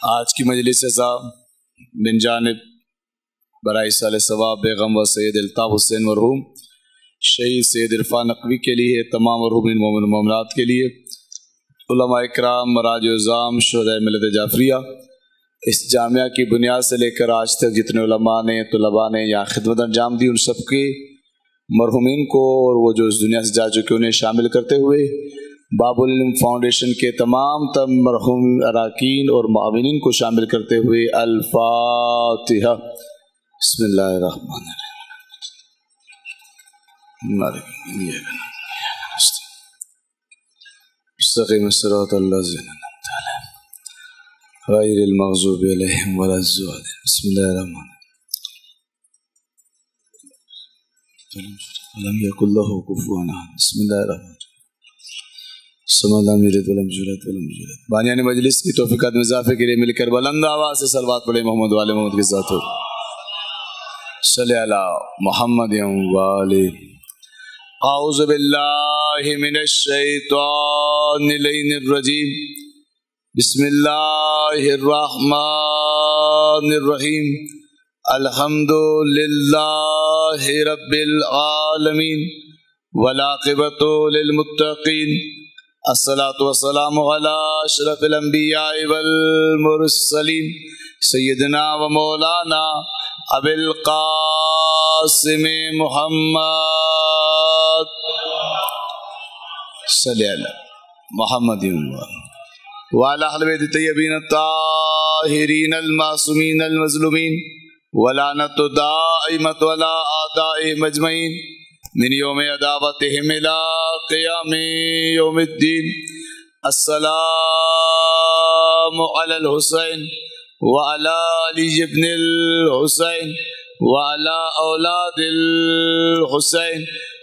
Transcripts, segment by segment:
آج کی مجلس سے من جانب برائے سال ثواب بیگم و سید الطاف حسین مرحوم شہید سید عرفان نقوی کے لیے، تمام مرحومین مومن مومنات کے لیے، علماء اکرام، مراجع عظام، شہداء ملت جعفریہ، اس جامعہ کی بنیاد سے لے کر آج تک جتنے علماء نے، طلباء نے یہاں خدمت انجام دی، ان سب کے مرحومین کو اور وہ جو اس دنیا سے جا چکے انہیں شامل کرتے ہوئے باب العلم فاؤنڈیشن کے تمام مرحوم اراکین اور معاونین کو شامل کرتے ہوئے الفاتحہ۔ بسم اللہ الرحمن الرحیم۔ استقیم الصراط الذین انعمت علیہم غیر المغضوب علیہم ولا الضالین۔ بسم اللہ الرحمن الرحیم۔ لم یکن لہ کفوا احد۔ بسم اللہ الرحمن الرحیم۔ سمع لم یلد ولم یولد ولم یولد۔ بانیان مجلس کی توفیقات میں اضافے کے لیے مل کر بلند آواز سے صلوات پڑھے محمد والے محمد کے ساتھ ہو۔ صلی علی محمد وآلہ۔ اعوذ باللہ من الشیطان اللعین الرجیم۔ بسم اللہ الرحمن الرحیم۔ الحمد للہ رب العالمین والعاقبۃ للمتقین، الصلاۃ والسلام علی اشرف الانبیاء والمرسلین، سیدنا و مولانا ابی القاسم محمد صلی علی محمد وعلی اہل بیت الطیبین الطاہرین المعصومین المظلومین، ولعنت دائمۃ علی اعدائہم اجمعین من یوم عداوتہم الی قیام یوم الدین۔ السلام علی الحسین وعلی علی ابن الحسین وعلی اولاد الحسین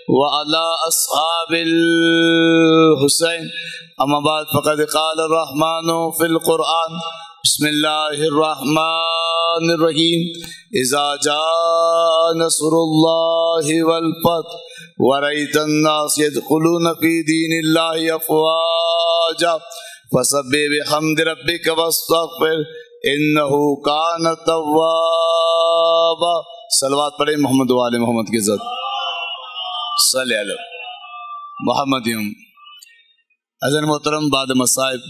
وعلی اصحاب الحسین، اما بعد فقد قال الرحمن فی القرآن۔ بسم اللہ الرحمن الرحیم۔ اذا جاء نصر اللہ والفتح ورأیت الناس يدخلون فی دین اللہ افواجا فسبح بحمد ربک واستغفر انہ کان توابا۔ صلوات پڑھیں محمد وآل محمد کے ذات۔ صلی علی محمد۔ حضرت محترم، بعد مصائب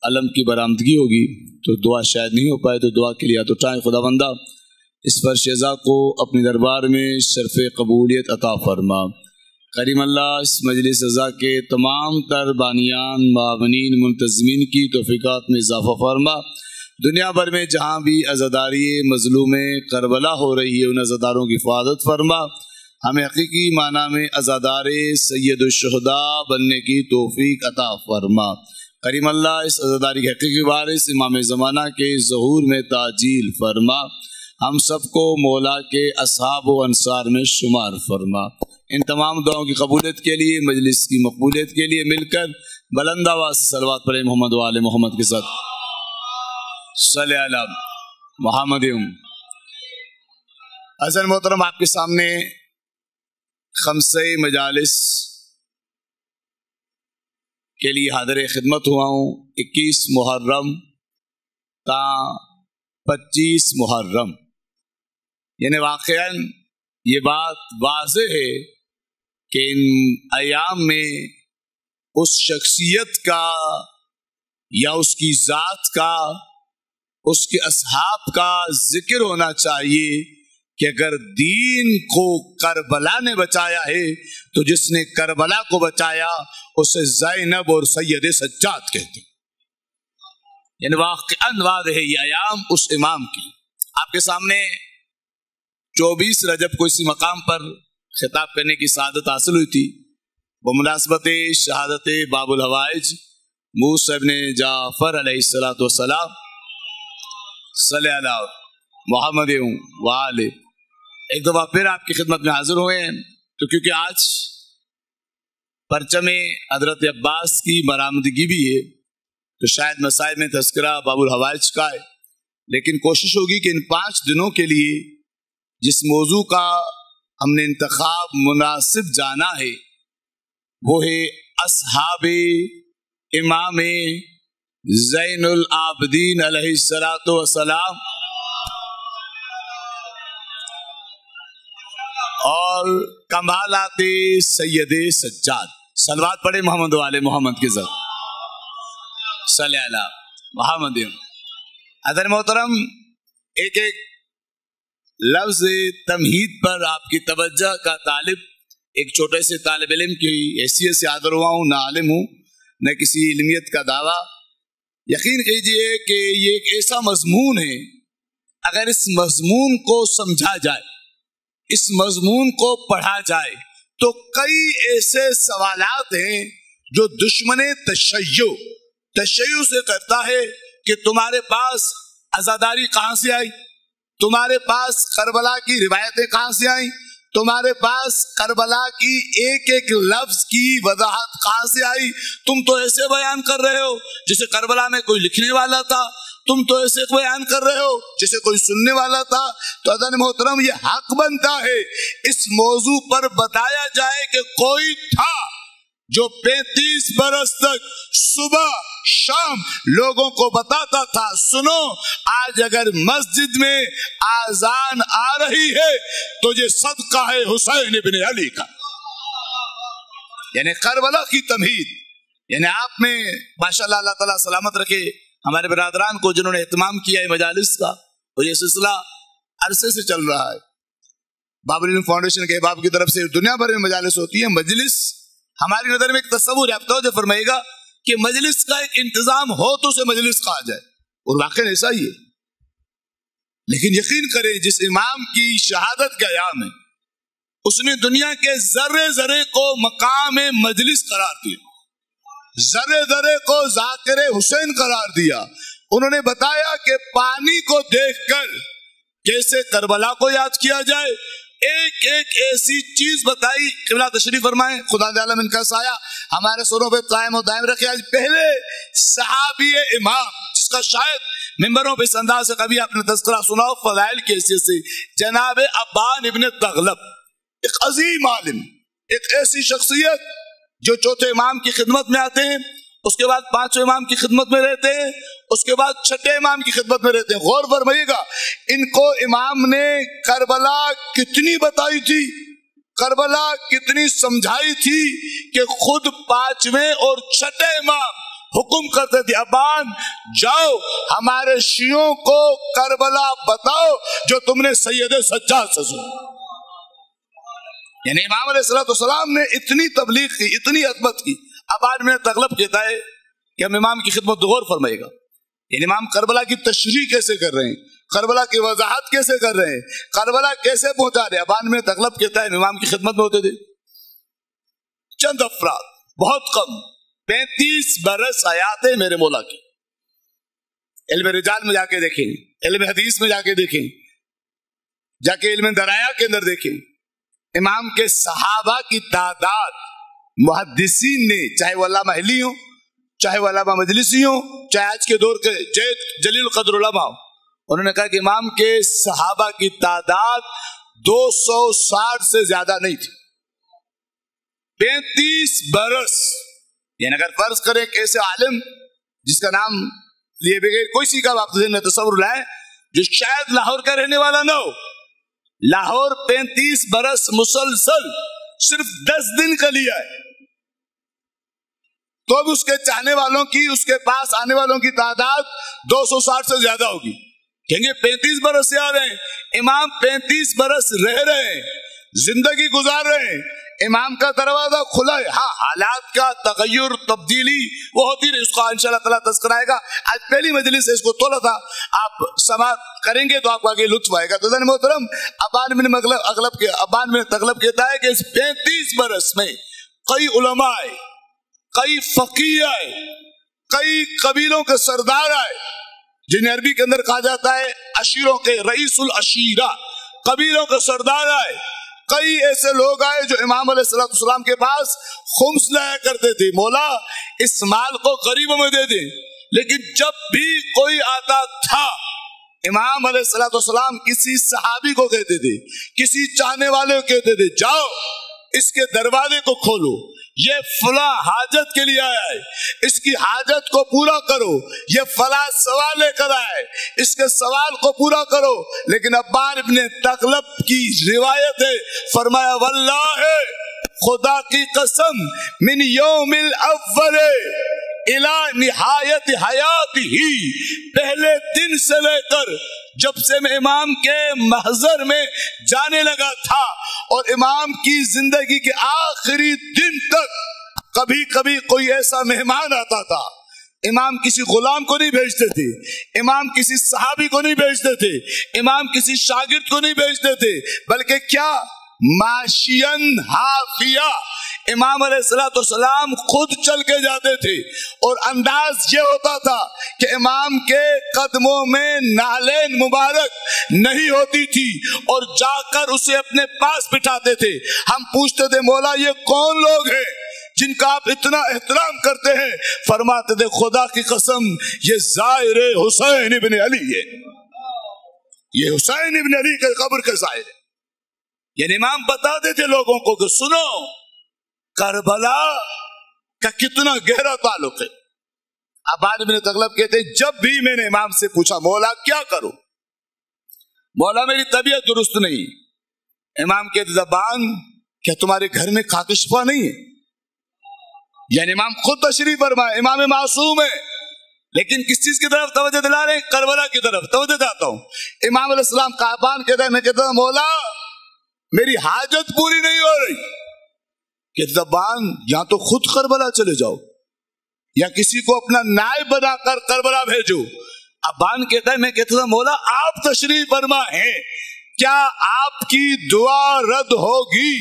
علم کی برآمدگی ہوگی تو دعا شاید نہیں ہو پائے، تو دعا کے لیے ہاتھ اٹھائیں۔ خدا بندہ اس پر شیزا کو اپنے دربار میں شرف قبولیت عطا فرما۔ کریم اللہ اس مجلس رضا کے تمام تر بانیان، معاونین، منتظمین کی توفیقات میں اضافہ فرما۔ دنیا بھر میں جہاں بھی عزاداری مظلوم کربلا ہو رہی ہے ان عزاداروں کی حفاظت فرما۔ ہمیں حقیقی معنی میں عزادار سید الشہداء بننے کی توفیق عطا فرما۔ کریم اللہ اس عزاداری کے حقیقی وارث امام زمانہ کے ظہور میں تعجیل فرما۔ ہم سب کو مولا کے اصحاب و انصار میں شمار فرما۔ ان تمام دعاؤں کی قبولیت کے لیے، مجلس کی مقبولیت کے لیے مل کر بلند آواز سے صلوات پڑھیں محمد وآل محمد کے ساتھ۔ صلی علی محمد۔ حضرت محترم، آپ کے سامنے خمسہ مجالس کے لیے حاضر خدمت ہوا ہوں۔ 21 محرم تا 25 محرم، یعنی واقعاً یہ بات واضح ہے کہ ان ایام میں اس شخصیت کا یا اس کی ذات کا، اس کے اصحاب کا ذکر ہونا چاہیے کہ اگر دین کو کربلا نے بچایا ہے تو جس نے کربلا کو بچایا اسے زینب اور سید سجاد کہتے ہیں۔ یعنی واقعاً واضح ہے یہ ایام اس امام کی۔ آپ کے سامنے 24 رجب کو اسی مقام پر خطاب کرنے کی سعادت حاصل ہوئی تھی بمناسبت شہادت باب الحوائج موسیٰ ابن جعفر علیہ السلام۔ صلی علی محمد وآلہ۔ ایک دفعہ پھر آپ کی خدمت میں حاضر ہوئے ہیں تو کیونکہ آج پرچم حضرت عباس کی برآمدگی بھی ہے تو شاید مسائل میں تذکرہ باب الحوائج کا ہے، لیکن کوشش ہوگی کہ ان 5 دنوں کے لیے جس موضوع کا ہم نے انتخاب مناسب جانا ہے وہ ہے اصحاب امام زین العابدین علیہ الصلوۃ والسلام اور کمالات سید سجاد. صلوات پڑھے محمد والے محمد کے ذات صلی اللہ محمد. حضرت محترم، ایک ایک لفظ تمہید پر آپ کی توجہ کا طالب، ایک چھوٹے سے طالب علم کی حیثیت سے حاضر ہوا ہوں. نہ عالم ہوں نہ کسی علمیت کا دعویٰ. یقین کیجئے کہ یہ ایک ایسا مضمون ہے، اگر اس مضمون کو سمجھا جائے، اس مضمون کو پڑھا جائے تو کئی ایسے سوالات ہیں جو دشمن تشیع سے کرتا ہے کہ تمہارے پاس عزاداری کہاں سے آئی، تمہارے پاس کربلا کی روایتیں کہاں سے آئیں، تمہارے پاس کربلا کی ایک ایک لفظ کی وضاحت کہاں سے آئی. تم تو ایسے بیان کر رہے ہو جیسے کربلا میں کوئی لکھنے والا تھا، تم تو ایسے بیان کر رہے ہو جیسے کوئی سننے والا تھا. تو حضرت محترم، یہ حق بنتا ہے اس موضوع پر بتایا جائے کہ کوئی تھا جو 35 برس تک صبح شام لوگوں کو بتاتا تھا، سنو آج اگر مسجد میں آذان آ رہی ہے تو یہ صدقہ ہے حسین ابن علی کا. یعنی کربلا کی تمہید. یعنی آپ میں ماشاءاللہ اللہ تعالیٰ سلامت رکھے ہمارے برادران کو جنہوں نے اہتمام کیا ہے مجالس کا، اور یہ سلسلہ عرصے سے چل رہا ہے. بابر علم فاؤنڈیشن کے احباب کی طرف سے دنیا بھر میں مجالس ہوتی ہیں. مجلس ہماری نظر میں ایک تصور ہے، آپ جو فرمائے گا کہ مجلس کا ایک انتظام ہو تو اسے مجلس کہا جائے، اور واقعی ایسا ہی ہے. لیکن یقین کریں جس امام کی شہادت کا ایام ہے اس نے دنیا کے ذرے ذرے کو مقام مجلس قرار دیا، ذرے ذرے کو ذاکر حسین قرار دیا. انہوں نے بتایا کہ پانی کو دیکھ کر کیسے کربلا کو یاد کیا جائے. ایک ایک ایسی چیز بتائی. قبلہ تشریف فرمائیں، خدا عالم ان کا سایہ ہمارے سروں پہ قائم و دائم رکھے. آج پہلے صحابی امام جس کا شاید ممبروں پہ اس انداز سے کبھی آپ نے تذکرہ سنا ہو فضائل کی حیثیت سے، جناب ابان ابن تغلب، ایک عظیم عالم، ایک ایسی شخصیت جو چوتھے امام کی خدمت میں آتے ہیں، اس کے بعد پانچویں امام کی خدمت میں رہتے ہیں، اس کے بعد چھٹے امام کی خدمت میں رہتے ہیں. غور فرمائیے گا، ان کو امام نے کربلا کتنی بتائی تھی، کربلا کتنی سمجھائی تھی کہ خود پانچویں اور چھٹے امام حکم کرتے تھے ابان جاؤ ہمارے شیعوں کو کربلا بتاؤ جو تم نے سید سجاد سے سنا. یعنی امام علیہ السلام نے اتنی تبلیغ کی، اتنی عظمت کی. اب آج میں تغلب کہتا ہے کہ ہم امام کی خدمت غور فرمائے گا. یعنی امام کربلا کی تشریح کیسے کر رہے ہیں، کربلا کی وضاحت کیسے کر رہے ہیں، کربلا کیسے پہنچا رہے ہیں. ابان میں تغلب کہتا ہے امام کی خدمت میں ہوتے تھے چند افراد، بہت کم، 35 برس حیات ہے میرے مولا کی. علم رجال میں جا کے دیکھیں، علم حدیث میں جا کے دیکھیں، جا کے علم درایا کے اندر دیکھیں. امام کے صحابہ کی تعداد محدثین نے، چاہے وہ علامہ محلی ہوں، چاہے وہ علامہ مجلسی ہوں، چاہے آج کے دور کے جلیل قدر علماء ہوں، انہوں نے کہا کہ امام کے صحابہ کی تعداد 260 سے زیادہ نہیں تھی. 35 برس. یعنی اگر فرض کریں کہ ایسے عالم جس کا نام لیے بغیر کوئی سی کا آپ ذہن میں تصور لائیں جو شاید لاہور کا رہنے والا نہ ہو، لاہور 35 برس مسلسل صرف 10 دن کا لیا ہے، تو اب اس کے چاہنے والوں کی، اس کے پاس آنے والوں کی تعداد 260 سے زیادہ ہوگی. کہیں گے 35 برس سے آ رہے ہیں، امام 35 برس رہ رہے ہیں، زندگی گزار رہے ہیں، امام کا دروازہ کھلا ہے. ہاں حالات کا تغیر، تبدیلی وہ ہوتی رہی، اس کا انشاءاللہ تعالیٰ تذکرہ آئے گا. آج پہلی مجلس سے اس کو تولا تھا، آپ سماعت کریں گے تو آپ کو آگے لطف آئے گا. تو ذرا محترم، ابان بن تغلب کہتا ہے کہ اس 35 برس میں کئی علماء آئے، کئی فقیہ آئے، کئی قبیلوں کے سردار آئے جنہیں عربی کے اندر کہا جاتا ہے عشیروں کے رئیس العشیرہ، قبیلوں کے سردار آئے. کئی ایسے لوگ آئے جو امام علیہ السلام کے پاس خمس لایا کرتے تھے، مولا اس مال کو غریبوں میں دے دیں. لیکن جب بھی کوئی آتا تھا امام علیہ السلام کسی صحابی کو کہتے تھے، کسی چاہنے والے کو کہتے تھے جاؤ اس کے دروازے کو کھولو، یہ فلاں حاجت کے لیے آیا ہے، اس کی حاجت کو پورا کرو، یہ فلاں سوال لے کر آیا ہے، اس کے سوال کو پورا کرو۔ لیکن عبان ابن تغلب کی روایت ہے، فرمایا واللہ خدا کی قسم من یوم الاول الى نہایت حیات ہی، پہلے دن سے لے کر جب سے میں امام کے محضر میں جانے لگا تھا اور امام کی زندگی کے آخری دن تک کبھی کبھی کوئی ایسا مہمان آتا تھا، امام کسی غلام کو نہیں بھیجتے تھے، امام کسی صحابی کو نہیں بھیجتے تھے، امام کسی شاگرد کو نہیں بھیجتے تھے، بلکہ کیا ماشین حافیہ، امام علیہ السلام خود چل کے جاتے تھے، اور انداز یہ ہوتا تھا کہ امام کے قدموں میں نعلین مبارک نہیں ہوتی تھی، اور جا کر اسے اپنے پاس بٹھاتے تھے۔ ہم پوچھتے تھے مولا یہ کون لوگ ہیں جن کا آپ اتنا احترام کرتے ہیں؟ فرماتے تھے خدا کی قسم یہ زائر حسین ابن علی ہے، یہ حسین ابن علی کے قبر کے زائر ہے۔ یعنی امام بتاتے تھے لوگوں کو کہ سنو کربلا کا کتنا گہرا تعلق ہے۔ عبان ابن تغلب کہتے ہیں جب بھی میں نے امام سے پوچھا مولا کیا کروں، مولا میری طبیعت درست نہیں، امام کہتے زبان کیا تمہارے گھر میں خاکشفا نہیں ہے؟ یعنی امام خود تشریف فرمائے، امام معصوم ہے، لیکن کس چیز کی طرف توجہ دلا رہے ہیں؟ کربلا کی طرف توجہ دلاتا ہوں۔ امام علیہ السلام کا عبان کہتا ہے میں کہتا ہوں مولا میری حاجت پوری نہیں ہو رہی، کہ زبان یا تو خود کربلا چلے جاؤ یا کسی کو اپنا نائب بنا کر کربلا بھیجو۔ عبان کہتا ہے میں کہتا ہوں مولا آپ تشریف فرما ہیں، کیا آپ کی دعا رد ہوگی؟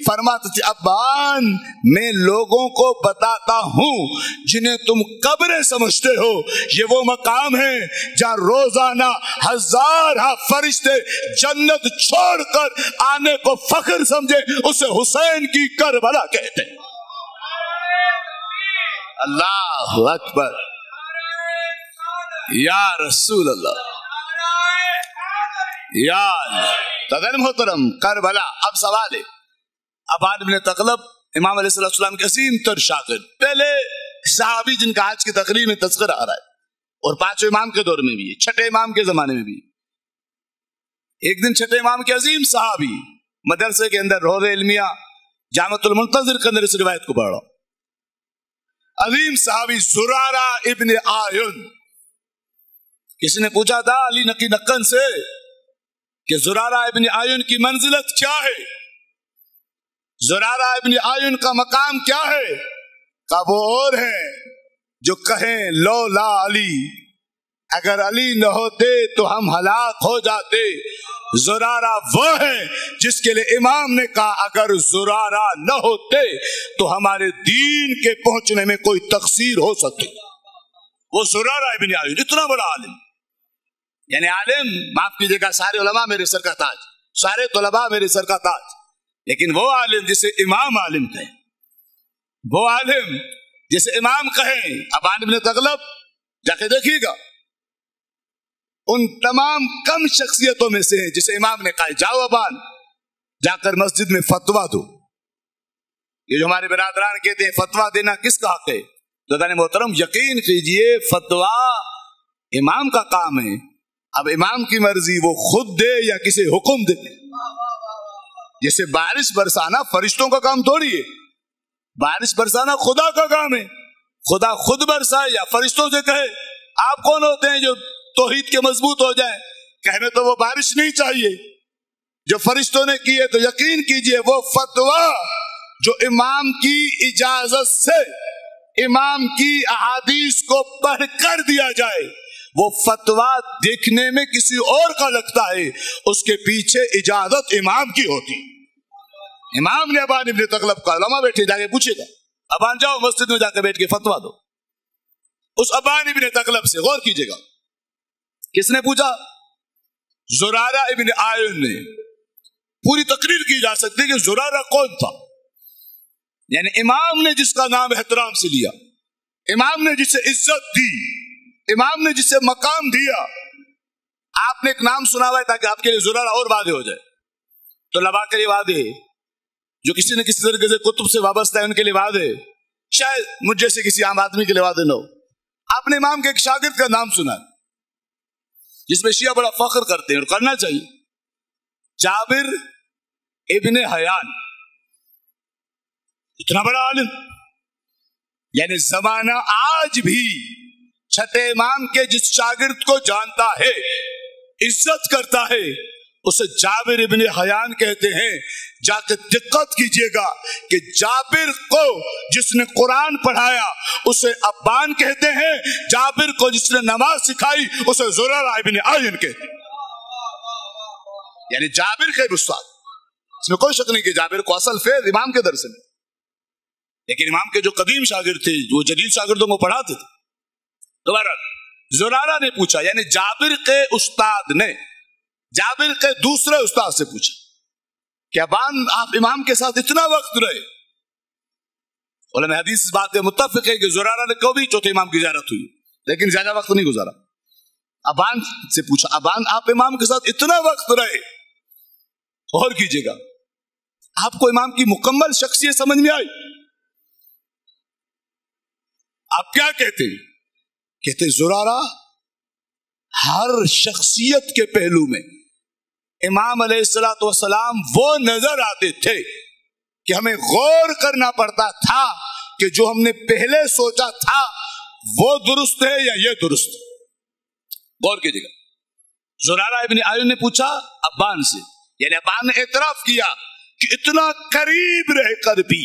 فرماتے تھے عبان میں لوگوں کو بتاتا ہوں جنہیں تم قبریں سمجھتے ہو، یہ وہ مقام ہے جہاں روزانہ ہزارہ فرشتے جنت چھوڑ کر آنے کو فخر سمجھے، اسے حسین کی کربلا کہتے ہیں۔ اللہ اکبر، یا رسول اللہ، یا اللہ محترم کربلا۔ اب سوال ہے عبان بن تغلب امام علیہ السلام کے عظیم تر شاگرد، پہلے صحابی جن کا آج کی تقریر میں تذکرہ آ رہا ہے، اور پانچویں امام کے دور میں بھی ہے، چھٹے امام کے زمانے میں بھی۔ ایک دن چھٹے امام کے عظیم صحابی مدرسے کے اندر روضہ علمیہ جامعۃ المنتظر کے اندر اس روایت کو پڑھ رہا ہوں، عظیم صحابی زرارہ ابن آیون۔ کسی نے پوچھا تھا علی نقی نقن سے کہ زرارہ ابن آیون کی منزلت کیا ہے، زرارہ ابن آیون کا مقام کیا ہے؟ کہا وہ اور ہیں جو کہیں لولا علی، اگر علی نہ ہوتے تو ہم ہلاک ہو جاتے۔ زرارہ وہ ہیں جس کے لیے امام نے کہا اگر زرارہ نہ ہوتے تو ہمارے دین کے پہنچنے میں کوئی تقصیر ہو سکتی۔ وہ زرارہ ابن آیون اتنا بڑا عالم، یعنی عالم معاف کیجیے گا، سارے علماء میرے سر کا تاج، سارے طلباء میرے سر کا تاج، لیکن وہ عالم جسے امام عالم کہیں، وہ عالم جسے امام کہیں، عبان بن تغلب جا کے دیکھیے گا ان تمام کم شخصیتوں میں سے ہیں جسے امام نے کہا جاؤ عبان جا کر مسجد میں فتویٰ دو۔ یہ جو ہمارے برادران کہتے ہیں فتویٰ دینا کس کا حق ہے، دادان محترم یقین کیجئے فتویٰ امام کا کام ہے۔ اب امام کی مرضی وہ خود دے یا کسی حکم دے، جیسے بارش برسانا فرشتوں کا کام تھوڑی ہے، بارش برسانا خدا کا کام ہے، خدا خود برسائے یا فرشتوں سے کہے۔ آپ کون ہوتے ہیں جو توحید کے مضبوط ہو جائیں؟ کہ ہمیں تو وہ بارش نہیں چاہیے جو فرشتوں نے کی ہے۔ تو یقین کیجئے وہ فتویٰ جو امام کی اجازت سے امام کی احادیث کو پڑھ کر دیا جائے، وہ فتویٰ دیکھنے میں کسی اور کا لگتا ہے، اس کے پیچھے اجازت امام کی ہوتی۔ امام نے عبان ابن تغلب کا، علماء بیٹھے جا کے پوچھے گا عبان جاؤ مسجد میں جا کے بیٹھ کے فتویٰ دو۔ اس عبان ابن تغلب سے غور کیجئے گا، کس نے پوچھا؟ زرارہ ابن آیون نے۔ پوری تقریر کی جا سکتی کہ زرارہ کون تھا، یعنی امام نے جس کا نام احترام سے لیا، امام نے جسے عزت دی، امام نے جسے مقام دیا۔ آپ نے ایک نام سنا ہوا ہے تاکہ آپ کے لیے زرارہ اور واضح ہو جائے، تو لبا کے لیے واضح ہے، جو کسی نہ کسی طریقے سے کتب سے وابستہ ہے ان کے لیے واضح ہے، شاید مجھ جیسے کسی عام آدمی کے لیے واضح نہ ہو۔ آپ نے امام کے ایک شاگرد کا نام سنا جس میں شیعہ بڑا فخر کرتے ہیں اور کرنا چاہیے، جابر ابن حیان، اتنا بڑا عالم، یعنی زمانہ آج بھی چھٹے امام کے جس شاگرد کو جانتا ہے، عزت کرتا ہے، اسے جابر ابن حیان کہتے ہیں۔ جا کے دقت کیجئے گا کہ جابر کو جس نے قرآن پڑھایا اسے ابان کہتے ہیں، جابر کو جس نے نماز سکھائی اسے زرارہ ابن عین کہتے ہیں، یعنی جابر کے استاد۔ اس میں کوئی شک نہیں کہ جابر کو اصل فیض امام کے درس میں، لیکن امام کے جو قدیم شاگرد تھے وہ جدید شاگردوں کو پڑھاتے تھے۔ دوبارہ زرارہ نے پوچھا، یعنی جابر کے استاد نے جابر کے دوسرے استاد سے پوچھا کہ ابان آپ امام کے ساتھ اتنا وقت رہے؟ علماء حدیث اس بات پہ متفق ہے کہ زرارہ نے کبھی چوتھے امام کی زیارت ہوئی لیکن زیادہ وقت نہیں گزارا۔ ابان سے پوچھا، ابان آپ امام کے ساتھ اتنا وقت رہے، اور کیجئے گا آپ کو امام کی مکمل شخصیت سمجھ میں آئی؟ آپ کیا کہتے ہیں؟ کہتے زرارہ ہر شخصیت کے پہلو میں امام علیہ السلام وہ نظر آتے تھے کہ ہمیں غور کرنا پڑتا تھا کہ جو ہم نے پہلے سوچا تھا وہ درست ہے یا یہ درست ہے۔ غور کیجئے گا۔ زرارہ ابن عین نے پوچھا ابان سے، یعنی ابان نے اعتراف کیا کہ اتنا قریب رہ کر بھی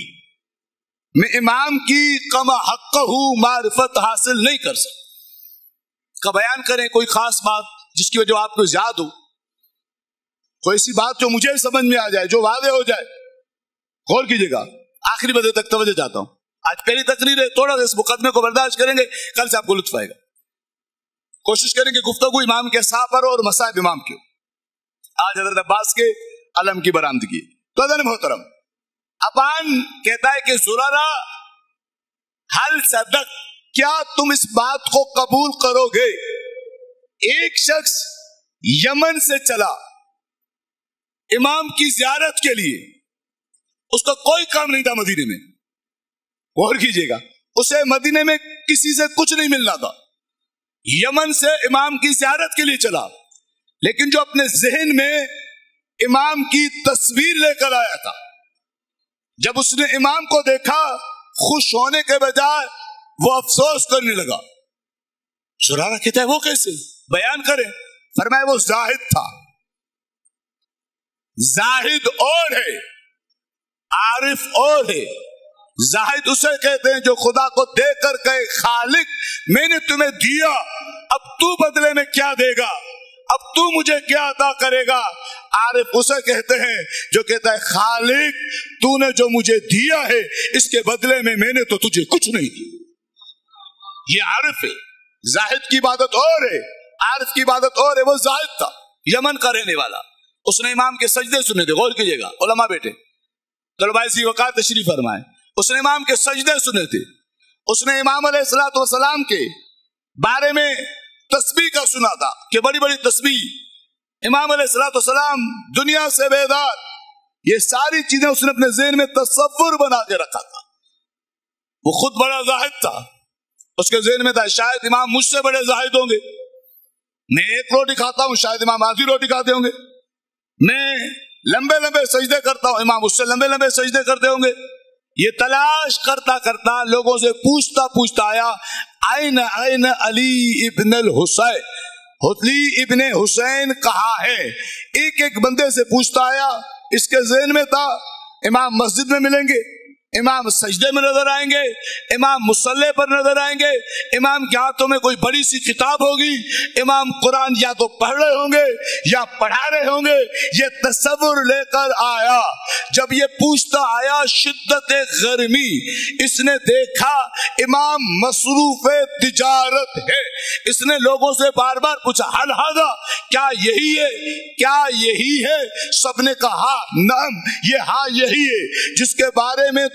میں امام کی کما حقہ معرفت حاصل نہیں کر سکتا۔ کا بیان کریں کوئی خاص بات جس کی وجہ آپ کو یاد ہو، کوئی ایسی بات جو مجھے سمجھ میں آ جائے، جو واضح ہو جائے۔ غور کیجئے گا، آخری بدے تک توجہ چاہتا ہوں، آج پہلی تقریر ہے، تھوڑا سا اس مقدمے کو برداشت کریں گے، کل سے آپ کو لطف آئے گا۔ کوشش کریں گے گفتگو امام کے اصحاب پر اور مصائب امام کے۔ آج حضرت عباس کے علم کی برآمدگی۔ تو حضرت محترم، ابان کہتا ہے کہ زرارہ حل صدق، کیا تم اس بات کو قبول کرو گے ایک شخص یمن سے چلا امام کی زیارت کے لیے، اس کا کوئی کام نہیں تھا مدینے میں، غور کیجئے گا، اسے مدینے میں کسی سے کچھ نہیں ملنا تھا، یمن سے امام کی زیارت کے لیے چلا، لیکن جو اپنے ذہن میں امام کی تصویر لے کر آیا تھا، جب اس نے امام کو دیکھا خوش ہونے کے بجائے وہ افسوس کرنے لگا۔ زرارہ کہتا ہے وہ کیسے؟ بیان کریں۔ فرمایا وہ زاہد تھا۔ زاہد اور ہے، عارف اور ہے۔ زاہد اسے کہتے ہیں جو خدا کو دے کر کہے خالق میں نے تمہیں دیا، اب تو بدلے میں کیا دے گا، اب تو مجھے کیا عطا کرے گا۔ عارف اسے کہتے ہیں جو کہتا ہے خالق تو نے جو مجھے دیا ہے اس کے بدلے میں نے تو تجھے کچھ نہیں دیا۔ یہ عارف ہے۔ زاہد کی عبادت اور ہے، عارف کی عبادت اور ہے۔ وہ زاہد تھا، یمن کا رہنے والا، اس نے امام کے سجدے سنے تھے۔ غور کیجئے گا علماء بیٹے، طلباء ذی وقار تشریف فرمائیں، اس نے امام کے سجدے سنے تھے، اس نے امام علیہ السلام کے بارے میں تسبیح کا سنا تھا کہ بڑی بڑی تسبیح، امام علیہ السلام دنیا سے بیدار، یہ ساری چیزیں اس نے اپنے ذہن میں تصور بنا کے رکھا تھا۔ وہ خود بڑا زاہد تھا، اس کے ذہن میں تھا شاید امام مجھ سے بڑے زاہد ہوں گے، میں ایک روٹی کھاتا ہوں شاید امام آدھی روٹی کھاتے ہوں گے، میں لمبے لمبے سجدے کرتا ہوں امام اس سے لمبے لمبے سجدے کرتے ہوں گے۔ یہ تلاش کرتا کرتا لوگوں سے پوچھتا آیا آئین علی ابن الحسین، علی ابن حسین کہاں ہے؟ ایک بندے سے پوچھتا آیا، اس کے ذہن میں تھا امام مسجد میں ملیں گے، امام سجدے میں نظر آئیں گے، امام مصلی پر نظر آئیں گے، امام کے ہاتھوں میں کوئی بڑی سی کتاب ہوگی، امام قرآن یا تو پڑھ رہے ہوں گے یا پڑھا رہے ہوں گے۔ یہ تصور لے کر آیا، جب یہ پوچھتا آیا شدت گرمی، اس نے دیکھا امام مصروف تجارت ہے، اس نے لوگوں سے بار بار پوچھا حل ھذا، کیا یہی ہے، کیا یہی ہے؟ سب نے کہا نعم، یہ ہاں یہی ہے جس کے بارے میں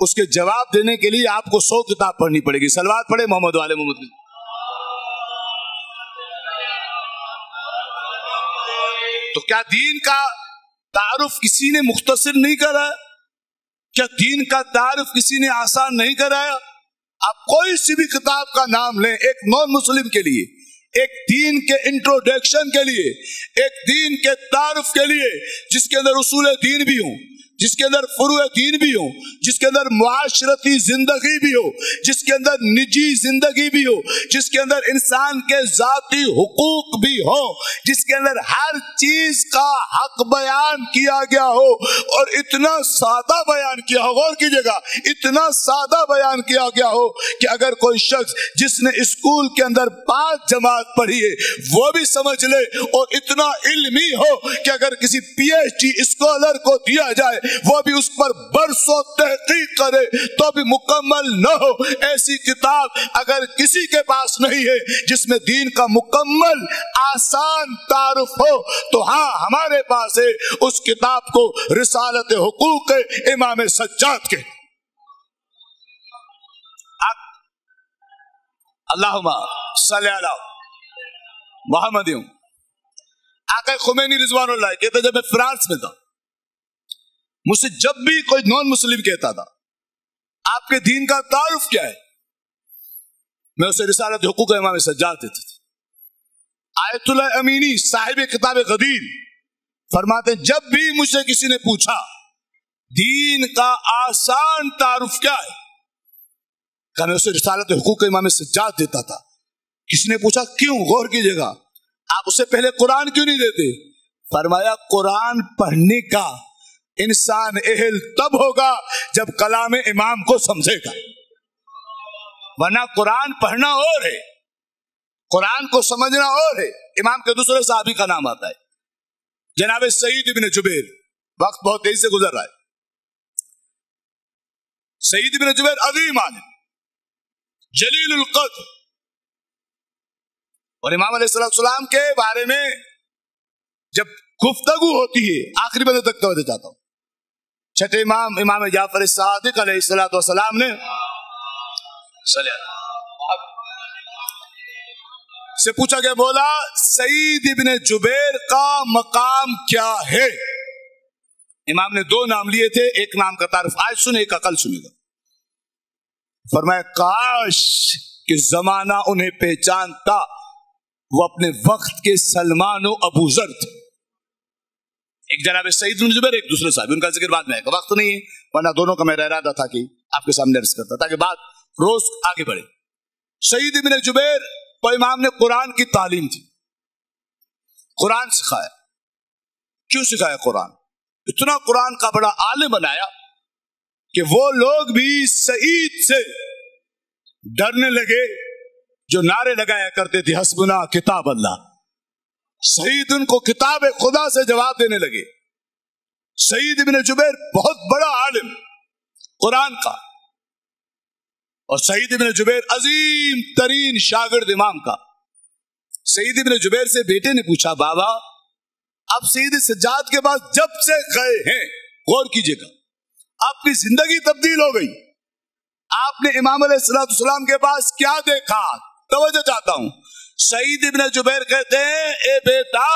اس کے جواب دینے کے لیے آپ کو 100 کتاب پڑھنی پڑے گی. صلوات پڑھے محمد والے محمد. تو کیا دین کا تعارف کسی نے مختصر نہیں کرایا؟ کیا دین کا تعارف کسی نے آسان نہیں کرایا؟ آپ کوئی سی بھی کتاب کا نام لیں ایک نان مسلم کے لیے، ایک دین کے انٹروڈکشن کے لیے، ایک دین کے تعارف کے لیے، جس کے اندر اصول دین بھی ہوں، جس کے اندر فروع دین بھی ہو، جس کے اندر معاشرتی زندگی بھی ہو، جس کے اندر نجی زندگی بھی ہو، جس کے اندر انسان کے ذاتی حقوق بھی ہو، جس کے اندر ہر چیز کا حق بیان کیا گیا ہو، اور اتنا سادہ بیان کیا ہو، غور کیجئے گا، اتنا سادہ بیان کیا گیا ہو کہ اگر کوئی شخص جس نے اسکول کے اندر 5 جماعت پڑھی ہے وہ بھی سمجھ لے، اور اتنا علمی ہو کہ اگر کسی پی ایچ ڈی اسکالر کو دیا جائے وہ بھی اس پر برسوں تحقیق کرے تو بھی مکمل نہ ہو. ایسی کتاب اگر کسی کے پاس نہیں ہے جس میں دین کا مکمل آسان تعارف ہو تو ہاں ہمارے پاس ہے. اس کتاب کو رسالت حقوق امام سجاد کے. اللہم صلی علی محمد. آقا خمینی رضوان اللہ کہتے جب میں فرانس میں تھا، مجھ سے جب بھی کوئی نان مسلم کہتا تھا آپ کے دین کا تعارف کیا ہے، میں اسے رسالت حقوق امام سجاد دیتا تھا. آیت اللہ امینی صاحب کتاب غدیر فرماتے جب بھی مجھ سے کسی نے پوچھا دین کا آسان تعارف کیا ہے، کہ میں اسے رسالت حقوق امام سجاد دیتا تھا. کسی نے پوچھا کیوں؟ غور کیجئے گا، آپ اسے پہلے قرآن کیوں نہیں دیتے؟ فرمایا قرآن پڑھنے کا انسان اہل تب ہوگا جب کلام امام کو سمجھے گا، ورنہ قرآن پڑھنا اور ہے، قرآن کو سمجھنا اور ہے. امام کے دوسرے صحابی کا نام آتا ہے جناب سعید ابن جبیر. وقت بہت تیزی سے گزر رہا ہے. سعید ابن جبیر عظیم عالم، جلیل القدر، اور امام علیہ السلام کے بارے میں جب گفتگو ہوتی ہے آخری بندے تک توجہ چاہتا ہوں. چھٹے امام امام جعفر صادق علیہ السلام نے سے پوچھا کہ بولا سعید ابن جبیر کا مقام کیا ہے؟ امام نے 2 نام لیے تھے، ایک نام کا تعارف آج سنے، ایک کل سنے گا. فرمایا کاش کہ زمانہ انہیں پہچانتا، وہ اپنے وقت کے سلمان و ابو ذر تھے. ایک جناب سعید بن جبیر، ایک دوسرے صاحب، ان کا ذکر بعد میں آئے گا، وقت نہیں ہے، ورنہ دونوں کا میرا ارادہ تھا کہ آپ کے سامنے عرض کرتا تاکہ بات روز آگے بڑھے. سعید بن جبیر کو امام نے قرآن کی تعلیم دی، قرآن سکھایا. کیوں سکھایا قرآن؟ اتنا قرآن کا بڑا عالم بنایا کہ وہ لوگ بھی سعید سے ڈرنے لگے جو نعرے لگایا کرتے تھے حسبنا کتاب اللہ. سعید ان کو کتاب خدا سے جواب دینے لگے. سعید بن جبیر بہت بڑا عالم قرآن کا، اور سعید بن جبیر عظیم ترین شاگرد امام کا. سعید بن جبیر سے بیٹے نے پوچھا بابا آپ سعید سجاد کے پاس جب سے گئے ہیں، غور کیجئے گا، آپ کی زندگی تبدیل ہو گئی، آپ نے امام علیہ السلام کے پاس کیا دیکھا؟ توجہ چاہتا ہوں. سعید ابن جبیر کہتے ہیں اے بیٹا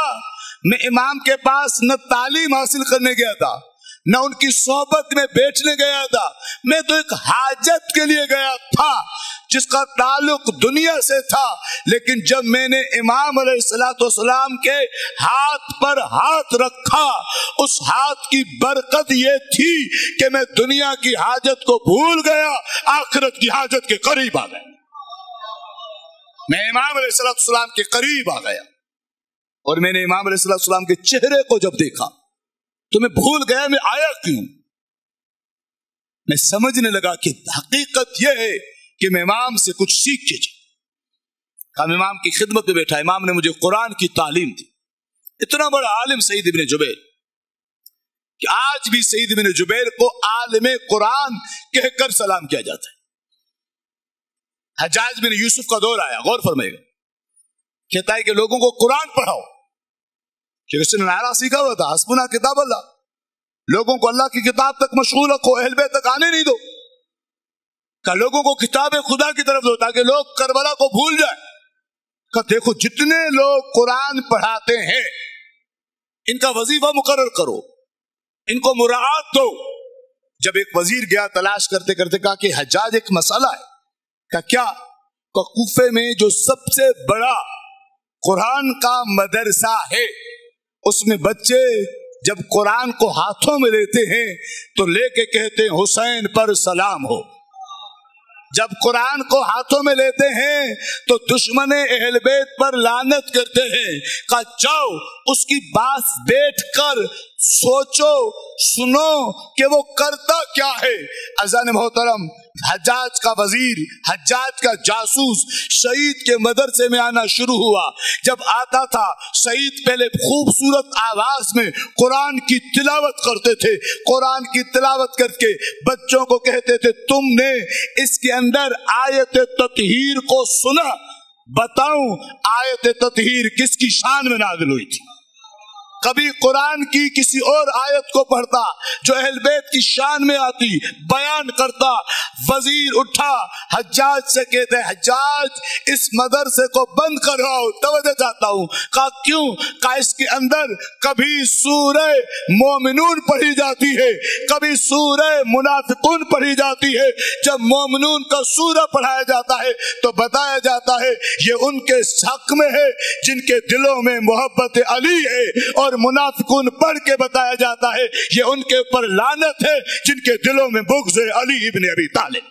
میں امام کے پاس نہ تعلیم حاصل کرنے گیا تھا، نہ ان کی صحبت میں بیٹھنے گیا تھا، میں تو ایک حاجت کے لیے گیا تھا جس کا تعلق دنیا سے تھا. لیکن جب میں نے امام علیہ السلام کے ہاتھ پر ہاتھ رکھا، اس ہاتھ کی برکت یہ تھی کہ میں دنیا کی حاجت کو بھول گیا، آخرت کی حاجت کے قریب آ گیا. میں امام علیہ السلام کے قریب آ گیا، اور میں نے امام علیہ السلام کے چہرے کو جب دیکھا تو میں بھول گیا میں آیا کیوں. میں سمجھنے لگا کہ حقیقت یہ ہے کہ میں امام سے کچھ سیکھ کے جاؤں. ہم امام کی خدمت میں بیٹھا، امام نے مجھے قرآن کی تعلیم دی. اتنا بڑا عالم سعید ابن جبیر کہ آج بھی سعید ابن جبیر کو عالم قرآن کہہ کر سلام کیا جاتا ہے. حجاج بن یوسف کا دور آیا، غور فرمائے گا، کہتا ہے کہ لوگوں کو قرآن پڑھاؤ، کہ اس نے نعرہ سیکھا ہوا تھا حسبنا کتاب اللہ، لوگوں کو اللہ کی کتاب تک مشغول رکھو، اہل بیت تک آنے نہیں دو. کہ لوگوں کو کتاب خدا کی طرف دو تاکہ لوگ کربلا کو بھول جائیں. کہ دیکھو جتنے لوگ قرآن پڑھاتے ہیں ان کا وظیفہ مقرر کرو, ان کو مراعات دو. جب ایک وزیر گیا تلاش کرتے کرتے کہا کہ حجاج ایک مسئلہ ہے. کہ کیا؟ کہ کوفے میں جو سب سے بڑا قرآن کا مدرسہ ہے اس میں بچے جب قرآن کو ہاتھوں میں لیتے ہیں تو لے کے کہتے ہیں حسین پر سلام ہو. جب قرآن کو ہاتھوں میں لیتے ہیں تو دشمن اہل بیت پر لعنت کرتے ہیں. کہا جاؤ اس کی بات بیٹھ کر سوچو سنو کہ وہ کرتا کیا ہے. اذان محترم, حجاج کا وزیر, حجاج کا جاسوس سعید کے مدرسے میں آنا شروع ہوا. جب آتا تھا سعید پہلے خوبصورت آواز میں قرآن کی تلاوت کرتے تھے. قرآن کی تلاوت کر کے بچوں کو کہتے تھے تم نے اس کے اندر آیت تطہیر کو سنا, بتاؤں آیت تطہیر کس کی شان میں نازل ہوئی تھی؟ کبھی قرآن کی کسی اور آیت کو پڑھتا جو اہل بیت کی شان میں آتی, بیان کرتا. وزیر اٹھا حجاج سے کہتے حجاج اس مدرسے کو بند کراؤ, توجہ چاہتا ہوں. کہا کیوں؟ کہا اس کے اندر کبھی سورہ مومنون پڑھی جاتی ہے, کبھی سورہ منافقون پڑھی جاتی ہے. جب مومنون کا سورہ پڑھایا جاتا ہے تو بتایا جاتا ہے یہ ان کے حق میں ہے جن کے دلوں میں محبت علی ہے, اور منافقون پڑھ کے بتایا جاتا ہے یہ ان کے اوپر لعنت ہے جن کے دلوں میں بغض علی ابن ابی طالب.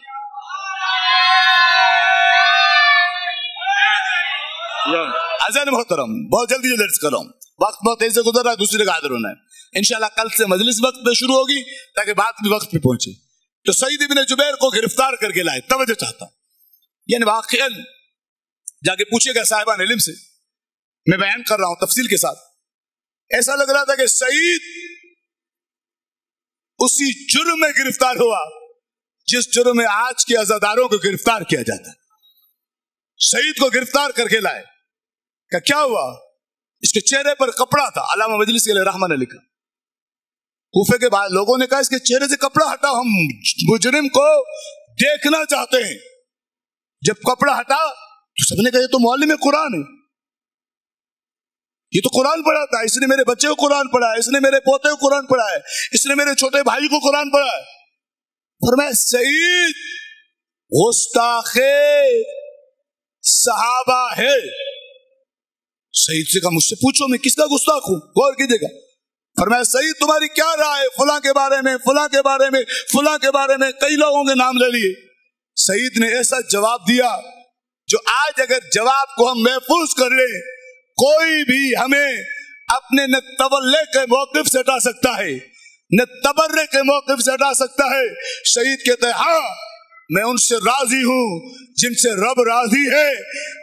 اذان محترم, بہت جلدی درس کر رہا ہوں, وقت بہت تیز سے گزر رہا ہے, دوسری جگہ حاضر ہونا ہے. انشاءاللہ کل سے مجلس وقت پہ شروع ہوگی تاکہ بات بھی وقت پہ پہنچے. تو سعید ابن جبیر کو گرفتار کر کے لائے. توجہ چاہتا ہوں, یعنی واقعا جا کے پوچھے گا صاحبان علم سے, میں بیان کر رہا ہوں تفصیل کے ساتھ. ایسا لگ رہا تھا کہ سعید اسی جرم میں گرفتار ہوا جس جرم میں آج کے عزاداروں کو گرفتار کیا جاتا ہے. سعید کو گرفتار کر کے لائے. کہ کیا ہوا؟ اس کے چہرے پر کپڑا تھا. علامہ مجلس کے لیے رحمہ نے لکھا, کوفے کے بعد لوگوں نے کہا اس کے چہرے سے کپڑا ہٹا, ہم مجرم کو دیکھنا چاہتے ہیں. جب کپڑا ہٹا تو سب نے کہا یہ تو معلم قرآن ہے, یہ تو قرآن پڑھاتا ہے, اس نے میرے بچے کو قرآن پڑھا ہے, اس نے میرے پوتے کو قرآن پڑھا ہے, اس نے میرے چھوٹے بھائی کو قرآن پڑھا ہے. فرمایا سعید گستاخ صحابہ ہے. سعید سے کہا مجھ سے پوچھو میں کس کا گستاخ ہوں, غور کیجیے گا. فرمایا سعید تمہاری کیا رائے فلاں کے بارے میں, فلاں کے بارے میں, فلاں کے بارے میں, کئی لوگوں کے نام لے لیے. سعید نے ایسا جواب دیا جو آج اگر جواب کو ہم محفوظ کر لیں کوئی بھی ہمیں اپنے نہ تولے کے موقف سے ہٹا سکتا ہے نہ تبرے کے موقف سے ہٹا سکتا ہے. شہید کہتے ہیں ہاں میں ان سے راضی ہوں جن سے رب راضی ہے,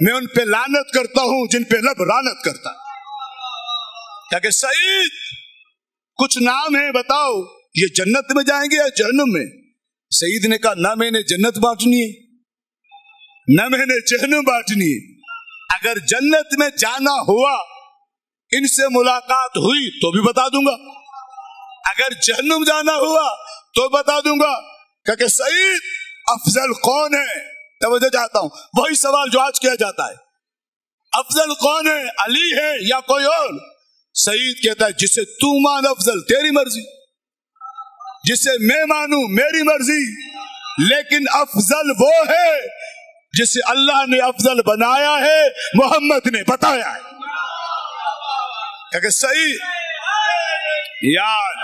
میں ان پہ لعنت کرتا ہوں جن پہ رب لعنت کرتا ہے. کہ سعید کچھ نام ہے بتاؤ, یہ جنت میں جائیں گے یا جہنم میں؟ سعید نے کہا نہ میں نے جنت بانٹنی ہے نہ میں نے جہنم بانٹنی ہے. اگر جنت میں جانا ہوا ان سے ملاقات ہوئی تو بھی بتا دوں گا, اگر جہنم جانا ہوا تو بتا دوں گا. کہ سعید افضل کون ہے؟ توجہ چاہتا ہوں, وہی سوال جو آج کیا جاتا ہے, افضل کون ہے, علی ہے یا کوئی اور؟ سعید کہتا ہے جسے تو مان افضل تیری مرضی, جسے میں مانوں میری مرضی, لیکن افضل وہ ہے جسے اللہ نے افضل بنایا ہے, محمد نے بتایا ہے. کہ سعید یار,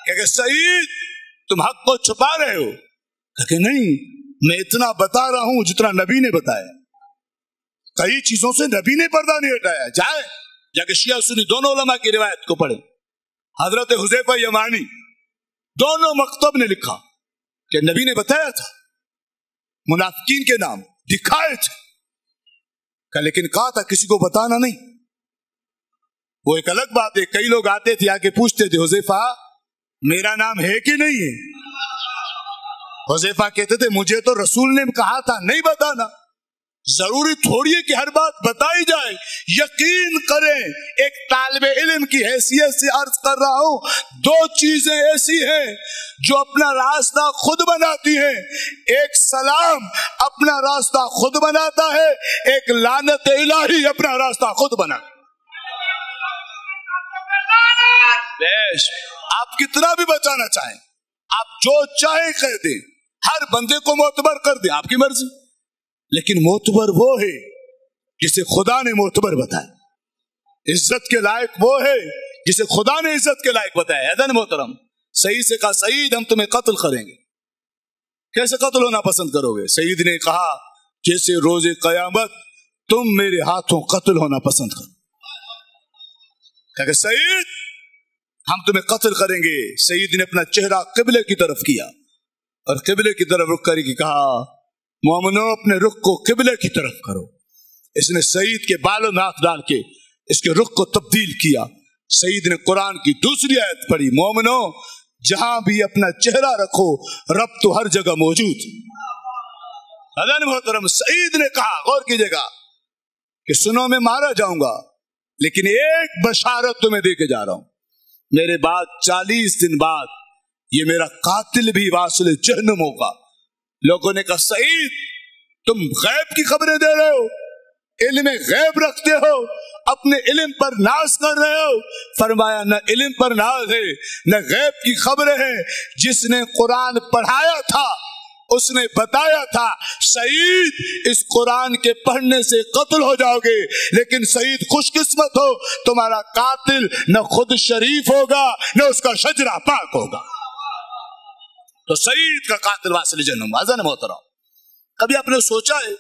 کہ سعید تم حق کو چھپا رہے ہو. کہ نہیں میں اتنا بتا رہا ہوں جتنا نبی نے بتایا. کئی چیزوں سے نبی نے پردہ نہیں ہٹایا. جائے جا کے شیعہ سنی دونوں علماء کی روایت کو پڑھیں. حضرت حذیفہ یمانی دونوں مکتب نے لکھا کہ نبی نے بتایا تھا, منافقین کے نام دکھائے تھے, لیکن کہا تھا کسی کو بتانا نہیں. وہ ایک الگ بات ہے, کئی لوگ آتے تھے آ کے پوچھتے تھے حذیفہ میرا نام ہے کہ نہیں ہے؟ حذیفہ کہتے تھے مجھے تو رسول نے کہا تھا نہیں بتانا. ضروری تھوڑی ہے کہ ہر بات بتائی جائے. یقین کریں ایک طالب علم کی حیثیت سے عرض کر رہا ہوں, دو چیزیں ایسی ہیں جو اپنا راستہ خود بناتی ہیں. ایک سلام اپنا راستہ خود بناتا ہے, ایک لعنت الہی اپنا راستہ خود بناتا ہے. آپ کتنا بھی بچانا چاہیں, آپ جو چاہیں کہہ دیں, ہر بندے کو معتبر کر دیں, آپ کی مرضی, لیکن معتبر وہ ہے جسے خدا نے معتبر بتایا. عزت کے لائق وہ ہے جسے خدا نے عزت کے لائق بتایا. اذن محترم, سعید سے کہا سعید ہم تمہیں قتل کریں گے. کیسے قتل ہونا پسند کرو گے؟ سعید نے کہا جیسے روز قیامت تم میرے ہاتھوں قتل ہونا پسند کرو. کہ سعید ہم تمہیں قتل کریں گے. سعید نے اپنا چہرہ قبلے کی طرف کیا اور قبلے کی طرف رخ کر کے کہا مومنو اپنے رخ کو قبلے کی طرف کرو. اس نے سعید کے بالوں میں ہاتھ ڈال کے اس کے رخ کو تبدیل کیا. سعید نے قرآن کی دوسری آیت پڑھی, مومنو جہاں بھی اپنا چہرہ رکھو رب تو ہر جگہ موجود. حضرت محترم سعید نے کہا, غور کیجئے گا, کہ سنو میں مارا جاؤں گا لیکن ایک بشارت تمہیں دے کے جا رہا ہوں, میرے بعد 40 دن بعد یہ میرا قاتل بھی واصل جہنم ہوگا. لوگوں نے کہا سعید تم غیب کی خبریں دے رہے ہو, علم غیب رکھتے ہو, اپنے علم پر ناز کر رہے ہو. فرمایا نہ علم پر ناز ہے نہ غیب کی خبریں ہیں. جس نے قرآن پڑھایا تھا اس نے بتایا تھا سعید اس قرآن کے پڑھنے سے قتل ہو جاؤ گے, لیکن سعید خوش قسمت ہو تمہارا قاتل نہ خود شریف ہوگا نہ اس کا شجرہ پاک ہوگا. تو سعید کا قاتل واصل جہنم. اذن محترم, کبھی آپ نے سوچا ہے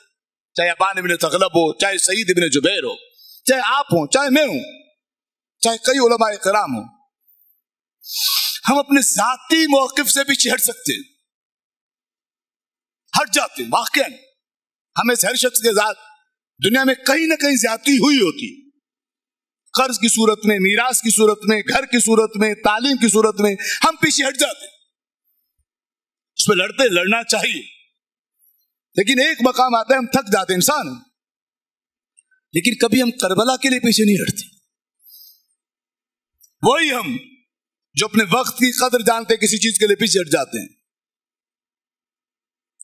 چاہے ابان ابن تغلب ہو, چاہے سعید ابن جبیر ہو, چاہے آپ ہوں, چاہے میں ہوں, چاہے کئی علماء کرام ہوں, ہم اپنے ذاتی موقف سے پیچھے ہٹ سکتے ہیں, ہٹ جاتے ہیں. واقعا ہمیں سے ہر شخص کے ذات دنیا میں کہیں نہ کہیں زیادتی ہوئی ہوتی, قرض کی صورت میں, میراث کی صورت میں, گھر کی صورت میں, تعلیم کی صورت میں ہم پیچھے ہٹ جاتے. اس پہ لڑنا چاہیے, لیکن ایک مقام آتا ہے ہم تھک جاتے انسان, لیکن کبھی ہم کربلا کے لیے پیچھے نہیں ہٹتے. وہی ہم جو اپنے وقت کی قدر جانتے کسی چیز کے لیے پیچھے ہٹ جاتے ہیں,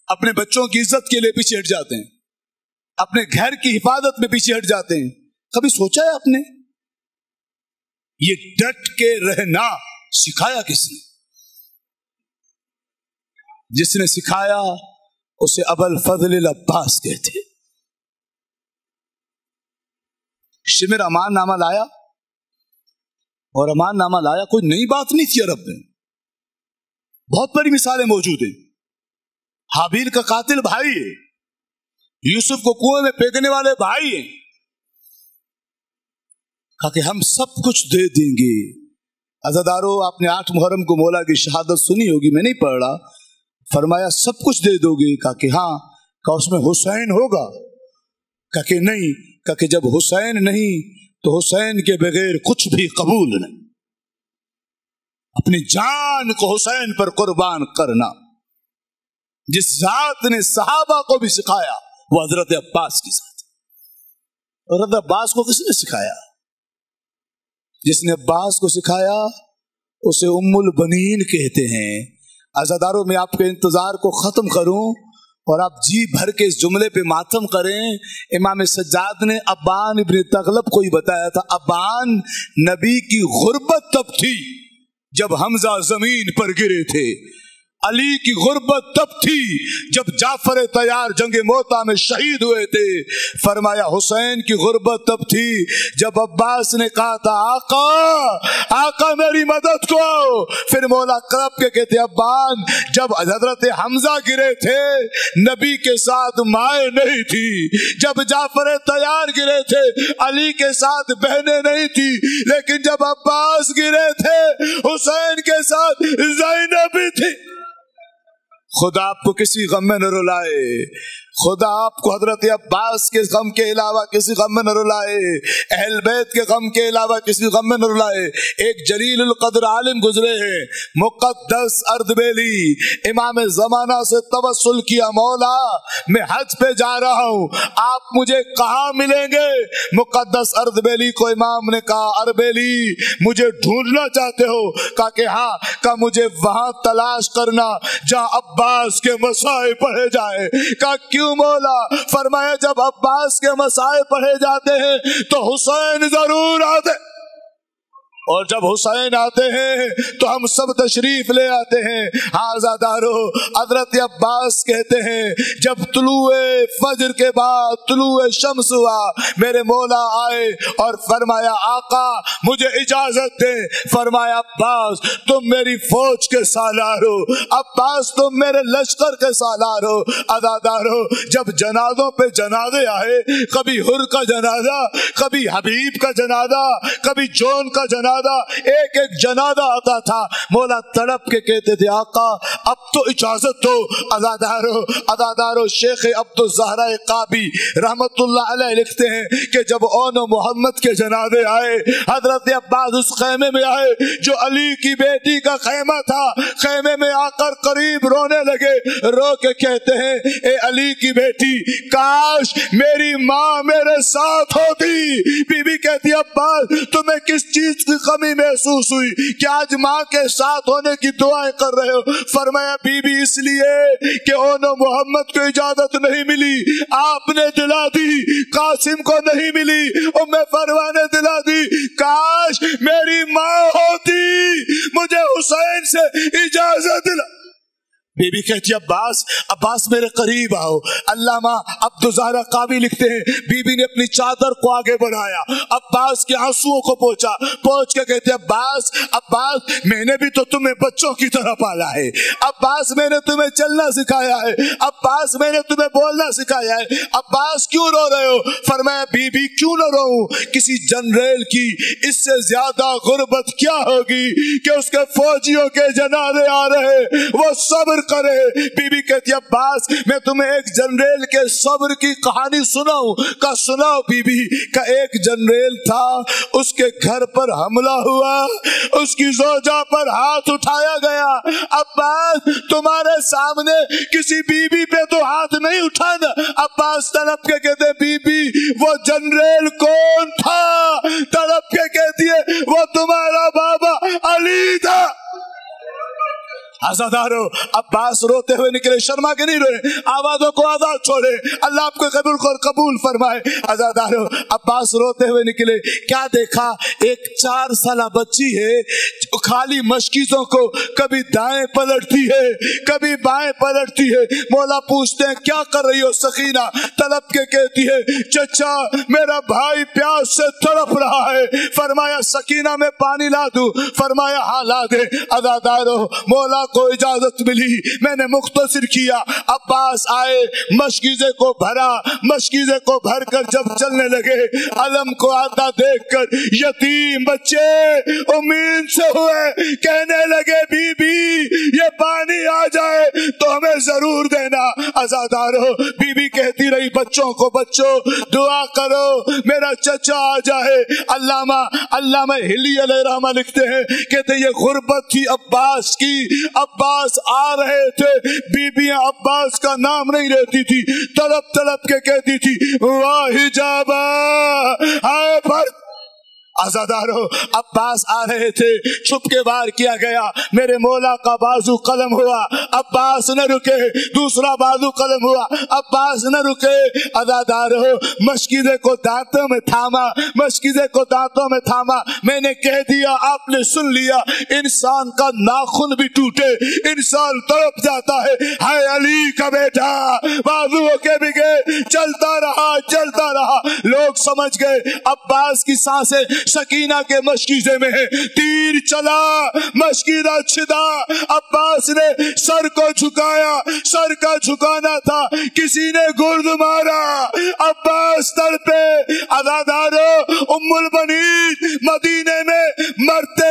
اپنے بچوں کی عزت کے لیے پیچھے ہٹ جاتے ہیں, اپنے گھر کی حفاظت میں پیچھے ہٹ جاتے ہیں. کبھی سوچا ہے آپ نے یہ ڈٹ کے رہنا سکھایا کس نے؟ جس نے سکھایا اسے ابوالفضل العباس کہتے. شمر امان نامہ لایا, اور امان نامہ لایا کوئی نئی بات نہیں تھی عرب میں, بہت بڑی مثالیں موجود ہیں. حابیل کا قاتل بھائی ہے, یوسف کو کنویں میں پھینکنے والے بھائی ہیں. کہا کہ ہم سب کچھ دے دیں گے. عزادارو آپ نے 8 محرم کو مولا کی شہادت سنی ہوگی, میں نہیں پڑھ رہا. فرمایا سب کچھ دے دو گے؟ کہا کہ ہاں. کہا اس میں حسین ہوگا؟ کہا کہ نہیں. کہا کہ جب حسین نہیں تو حسین کے بغیر کچھ بھی قبول نہیں. اپنی جان کو حسین پر قربان کرنا جس ذات نے صحابہ کو بھی سکھایا وہ حضرت عباس کی ذات. اور حضرت عباس کو کس نے سکھایا؟ جس نے عباس کو سکھایا اسے ام البنین کہتے ہیں. عزاداروں میں آپ کے انتظار کو ختم کروں اور آپ جی بھر کے اس جملے پہ ماتم کریں. امام سجاد نے ابان ابن تغلب کو ہی بتایا تھا, ابان نبی کی غربت تب تھی جب حمزہ زمین پر گرے تھے, علی کی غربت تب تھی جب جعفر طیار جنگ موتا میں شہید ہوئے تھے. فرمایا حسین کی غربت تب تھی جب عباس نے کہا تھا آقا میری مدد کو. پھر مولا کرب کے کہتے ابان جب حضرت حمزہ گرے تھے نبی کے ساتھ مائیں نہیں تھی, جب جعفر طیار گرے تھے علی کے ساتھ بہنیں نہیں تھی, لیکن جب عباس گرے تھے حسین کے ساتھ زینب بھی تھی. خدا آپ کو کسی غم میں نہ رلائے. خدا آپ کو حضرت عباس کے غم کے علاوہ کسی غم میں نہ رلائے، اہل بیت کے غم کے علاوہ کسی غم میں نہ رلائے۔ ایک جلیل القدر عالم گزرے ہیں، مقدس اردبیلی، امام زمانہ سے توسل کیا، مولا میں حج پہ جا رہا ہوں، آپ مجھے کہاں ملیں گے؟ مقدس اردبیلی کو امام نے کہا، اربیلی مجھے ڈھونڈنا چاہتے ہو؟ کہا کہ ہاں۔ کہا مجھے وہاں تلاش کرنا جہاں عباس کے مسائل پڑھے جائے۔ کہا کیوں مولا؟ فرمایا جب عباس کے مسائل پڑھے جاتے ہیں تو حسین ضرور آتے، اور جب حسین آتے ہیں تو ہم سب تشریف لے آتے ہیں۔ آزادارو، حضرت عباس کہتے ہیں جب طلوع فجر کے بعد طلوع شمس ہوا، میرے مولا آئے اور فرمایا آقا مجھے اجازت دیں۔ فرمایا عباس تم میری فوج کے سالار ہو، عباس تم میرے لشکر کے سالار ہو۔ آزادارو، جب جنازوں پہ جنازے آئے، کبھی حر کا جنازہ، کبھی حبیب کا جنازہ، کبھی جون کا جنازہ، ایک ایک جنازہ آتا تھا، مولا تڑپ کے کہتے تھے آقا اب تو اجازت دو۔ ازادارو شیخ عبدالزہرا قابی رحمت اللہ علیہ لکھتے ہیں کہ جب اون و محمد کے جنازے آئے، حضرت عباس اس خیمے میں آئے جو علی کی بیٹی کا خیمہ تھا، خیمے میں آ کر قریب رونے لگے، رو کے کہتے ہیں اے علی کی بیٹی کاش میری ماں میرے ساتھ ہوتی۔ بی بی کہتی عباس تمہیں کس چیز کی کمی محسوس ہوئی کہ آج ماں کے ساتھ ہونے کی دعائیں کر رہے ہو؟ فرمایا بی بی اس لیے کہ اون و محمد کو اجازت نہیں ملی، آپ نے دلا دی، قاسم کو نہیں ملی، ام فروا نے دلا دی، کاش میری ماں ہوتی، مجھے حسین سے اجازت دلا۔ بی بی کہتی عباس میرے قریب آؤ۔ علامہ عبدالزہرا قابی لکھتے ہیں بی بی نے اپنی چادر کو آگے بڑھایا، عباس کے آنسوؤں کو پوچھ کے کہتے عباس میں نے بھی تو تمہیں بچوں کی طرح پالا ہے، عباس میں نے تمہیں چلنا سکھایا ہے، عباس میں نے تمہیں بولنا سکھایا ہے، عباس کیوں رو رہے ہو؟ فرمایا بی بی کیوں نہ روؤں، کسی جنریل کی اس سے زیادہ غربت کیا ہوگی کہ اس کے فوجیوں کے جنازے آ رہے، وہ صبر کرے۔ بی بی کہتی عباس میں تمہیں ایک جنریل کے صبر کی کہانی سناؤں؟ کا سناؤ بی بی۔ کا ایک جنریل تھا، اس کے گھر پر حملہ ہوا، اس کی زوجہ پر ہاتھ اٹھایا گیا۔ عباس تمہارے سامنے کسی بی بی پہ تو ہاتھ نہیں اٹھانا۔ عباس تڑپ کے کہتے بی بی وہ جنریل کون تھا؟ تڑپ کے کہتی ہے وہ تمہارا بابا علی تھا۔ آزادارو، عباس روتے ہوئے نکلے، شرما کے نہیں روئے، آوازوں کو آزاد چھوڑے، اللہ آپ کو قبول فرمائے۔ آزادارو، عباس روتے ہوئے نکلے، کیا دیکھا؟ ایک 4 سالہ بچی ہے جو خالی مشکیزوں کو کبھی دائیں پلٹتی ہے کبھی بائیں پلٹتی ہے۔ مولا پوچھتے ہیں کیا کر رہی ہو؟ سکینہ تڑپ کے کہتی ہے چچا میرا بھائی پیاس سے تڑپ رہا ہے۔ فرمایا سکینہ میں پانی لا دوں؟ فرمایا ہاں لا دے۔ آزادارو، مولا کو اجازت ملی، میں نے مختصر کیا۔ عباس آئے، مشکیزے کو بھرا، مشکیزے کو بھر کر جب چلنے لگے، علم کو آتا دیکھ کر یتیم بچے امید سے ہوئے، کہنے لگے بی بی یہ پانی آ جائے تو ہمیں ضرور دینا۔ آزادارو، بی بی کہتی رہی بچوں کو بچوں دعا کرو میرا چچا آ جائے۔ علامہ ہلی علیہ رحمہ لکھتے ہیں، کہتے یہ غربت تھی عباس کی، عباس آ رہے تھے، بیبیاں عباس کا نام نہیں لیتی تھی، تڑپ تڑپ کے کہتی تھی واہ حجابا آئے پر۔ آزادارو، عباس آ رہے تھے، چھپ کے وار کیا گیا، میرے مولا کا بازو قلم ہوا، عباس نہ رکے، دوسرا بازو قلم ہوا، عباس نہ رکے۔ آزادارو، مشکیزے کو دانتوں میں تھاما، مشکیزے کو دانتوں میں تھاما، میں نے کہہ دیا آپ نے سن لیا، انسان کا ناخن بھی ٹوٹے انسان تڑپ جاتا ہے۔ ہائے علی کا بیٹا، بازو کے بگے، چلتا رہا، لوگ سمجھ گئے عباس کی سانسیں سکینہ کے مشکیزے میں ہے، تیر چلا، مشکیزہ چھدا، عباس نے سر کو جھکایا، سر کا جھکانا تھا، کسی نے گرد مارا، عباس تڑپے۔ آزادارو، ام البنین مدینے میں مرتے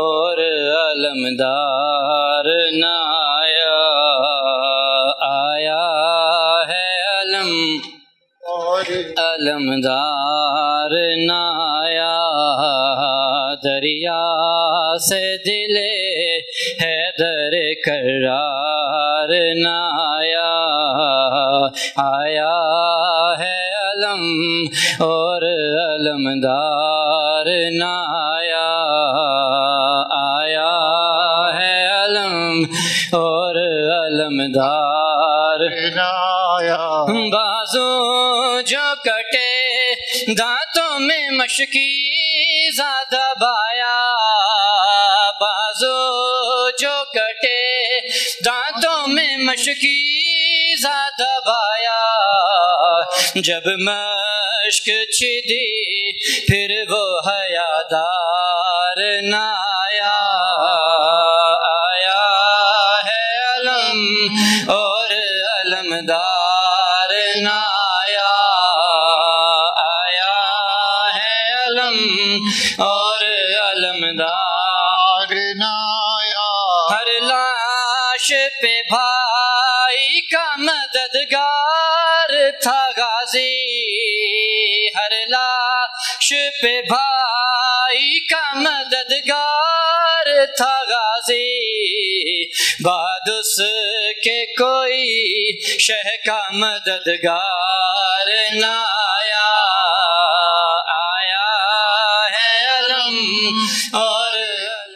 اور علمدار نہ آیا، آیا ہے علم اور علمدار نہ آیا، دریا سے دل حیدر کرار نہ آیا، آیا ہے علم اور علمدار نہ آیا، آیا ہے علم اور علمدار نہ آیا، بازو جو کٹے دانتوں میں مشکی زیادہ بایا، بازو جو کٹے دانتوں میں مشکی زیادہ بایا، جب مشک چھدی پھر وہ حیادار نہ آیا، آیا ہے علم اور علمدار نہ آیا، آیا ہے علم اور علمدار نہ آیا، ہر لاش پہ بھائی کا مددگار تھا غازی، ہر لاش پہ بھائی کا مددگار تھا غازی، بعد اس کے کوئی شہ کا مددگار نہ